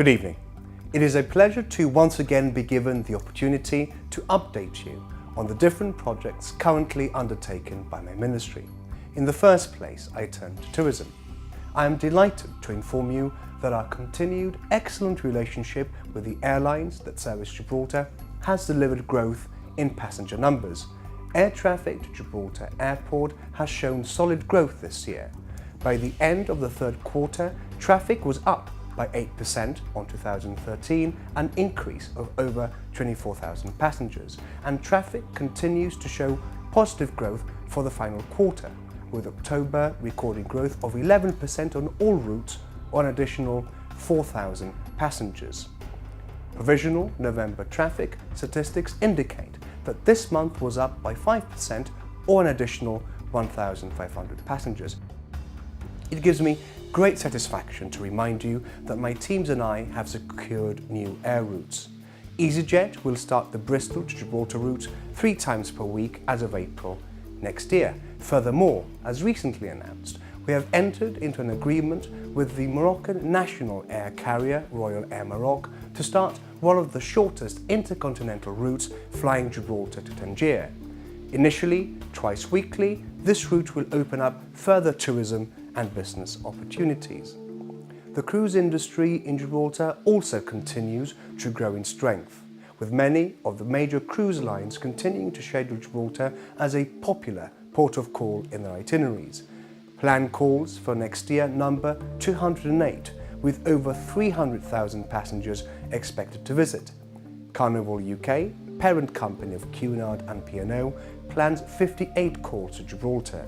Good evening. It is a pleasure to once again be given the opportunity to update you on the different projects currently undertaken by my ministry. In the first place, I turn to tourism. I am delighted to inform you that our continued excellent relationship with the airlines that service Gibraltar has delivered growth in passenger numbers. Air traffic to Gibraltar Airport has shown solid growth this year. By the end of the third quarter, traffic was up by 8% on 2013, an increase of over 24,000 passengers, and traffic continues to show positive growth for the final quarter, with October recording growth of 11% on all routes or an additional 4,000 passengers. Provisional November traffic statistics indicate that this month was up by 5% or an additional 1,500 passengers. It gives me great satisfaction to remind you that my teams and I have secured new air routes. EasyJet will start the Bristol to Gibraltar route 3 times per week as of April next year. Furthermore, as recently announced, we have entered into an agreement with the Moroccan national air carrier Royal Air Maroc to start one of the shortest intercontinental routes flying Gibraltar to Tangier. Initially, twice weekly, this route will open up further tourism and business opportunities. The cruise industry in Gibraltar also continues to grow in strength, with many of the major cruise lines continuing to schedule Gibraltar as a popular port of call in their itineraries. Planned calls for next year number 208, with over 300,000 passengers expected to visit. Carnival UK, parent company of Cunard and P&O, plans 58 calls to Gibraltar,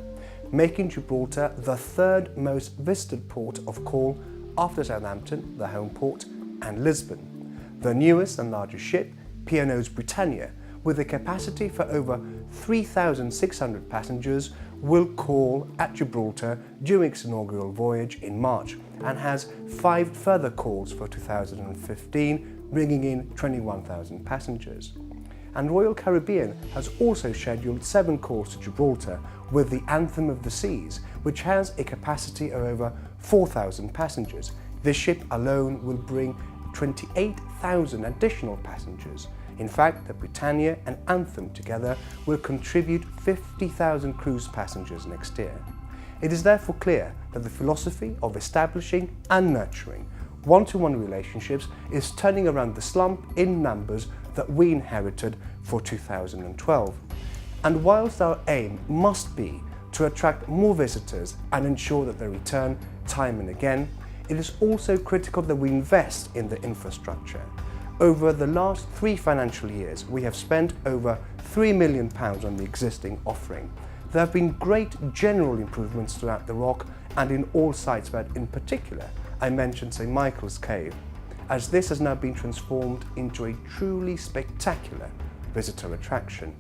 making Gibraltar the third most visited port of call after Southampton, the home port, and Lisbon. The newest and largest ship, P&O's Britannia, with a capacity for over 3,600 passengers, will call at Gibraltar during its inaugural voyage in March and has 5 further calls for 2015, bringing in 21,000 passengers. And Royal Caribbean has also scheduled 7 calls to Gibraltar with the Anthem of the Seas, which has a capacity of over 4,000 passengers. This ship alone will bring 28,000 additional passengers. In fact, the Britannia and Anthem together will contribute 50,000 cruise passengers next year. It is therefore clear that the philosophy of establishing and nurturing one-to-one relationships is turning around the slump in numbers that we inherited for 2012. And whilst our aim must be to attract more visitors and ensure that they return time and again, it is also critical that we invest in the infrastructure. Over the last 3 financial years, we have spent over £3 million on the existing offering. There have been great general improvements throughout the Rock and in all sites, but in particular, I mentioned St Michael's Cave, as this has now been transformed into a truly spectacular visitor attraction.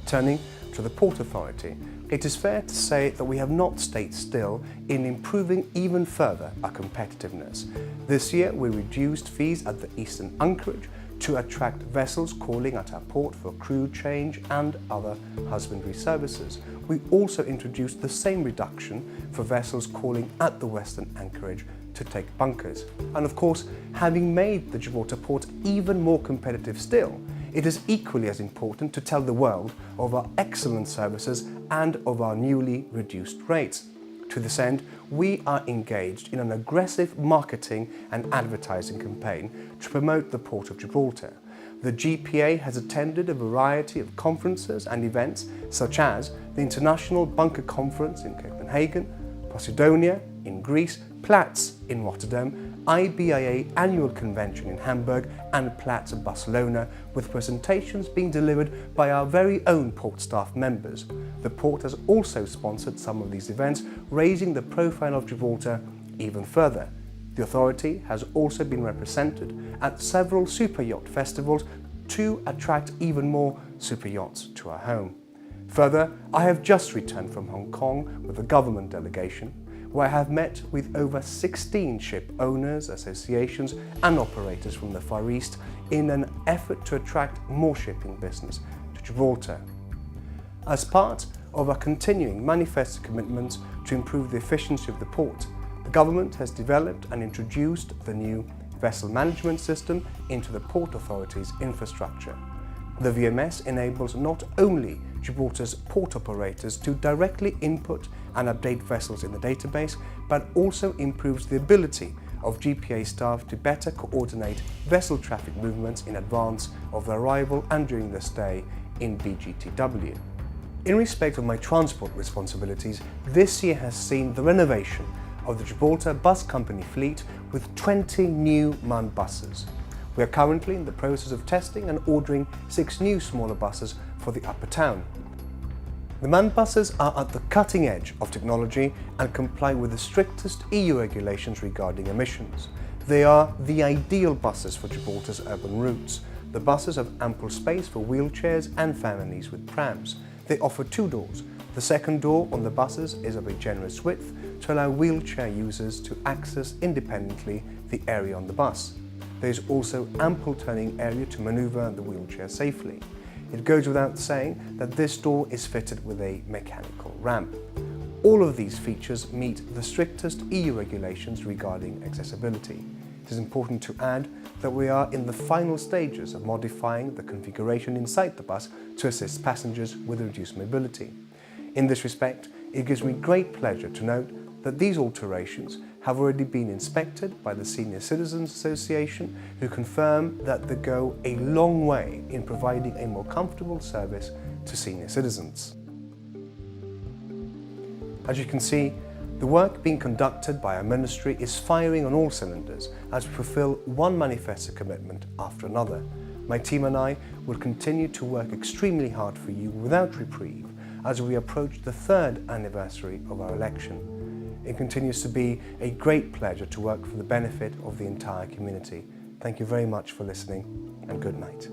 Turning to the Port Authority, it is fair to say that we have not stayed still in improving even further our competitiveness. This year we reduced fees at the Eastern Anchorage to attract vessels calling at our port for crew change and other husbandry services. We also introduced the same reduction for vessels calling at the Western Anchorage to take bunkers. And of course, having made the Gibraltar port even more competitive still, it is equally as important to tell the world of our excellent services and of our newly reduced rates. To this end, we are engaged in an aggressive marketing and advertising campaign to promote the Port of Gibraltar. The GPA has attended a variety of conferences and events such as the International Bunker Conference in Copenhagen, Posidonia in Greece, Platts in Rotterdam, IBIA Annual Convention in Hamburg and Platts Barcelona, with presentations being delivered by our very own port staff members. The port has also sponsored some of these events, raising the profile of Gibraltar even further. The authority has also been represented at several super yacht festivals to attract even more super yachts to our home. Further, I have just returned from Hong Kong with a government delegation, where I have met with over 16 ship owners, associations and operators from the Far East in an effort to attract more shipping business to Gibraltar. As part of our continuing manifest commitment to improve the efficiency of the port, the government has developed and introduced the new vessel management system into the Port Authority's infrastructure. The VMS enables not only Gibraltar's port operators to directly input and update vessels in the database, but also improves the ability of GPA staff to better coordinate vessel traffic movements in advance of their arrival and during their stay in BGTW. In respect of my transport responsibilities, this year has seen the renovation of the Gibraltar Bus Company fleet with 20 new manned buses. We are currently in the process of testing and ordering 6 new smaller buses for the Upper Town. The manned buses are at the cutting edge of technology and comply with the strictest EU regulations regarding emissions. They are the ideal buses for Gibraltar's urban routes. The buses have ample space for wheelchairs and families with prams. They offer 2 doors. The second door on the buses is of a generous width to allow wheelchair users to access independently the area on the bus. There is also ample turning area to manoeuvre the wheelchair safely. It goes without saying that this door is fitted with a mechanical ramp. All of these features meet the strictest EU regulations regarding accessibility. It is important to add that we are in the final stages of modifying the configuration inside the bus to assist passengers with reduced mobility. In this respect, it gives me great pleasure to note that these alterations have already been inspected by the Senior Citizens Association, who confirm that they go a long way in providing a more comfortable service to senior citizens. As you can see, the work being conducted by our ministry is firing on all cylinders as we fulfil one manifesto commitment after another. My team and I will continue to work extremely hard for you without reprieve as we approach the 3rd anniversary of our election. It continues to be a great pleasure to work for the benefit of the entire community. Thank you very much for listening, and good night.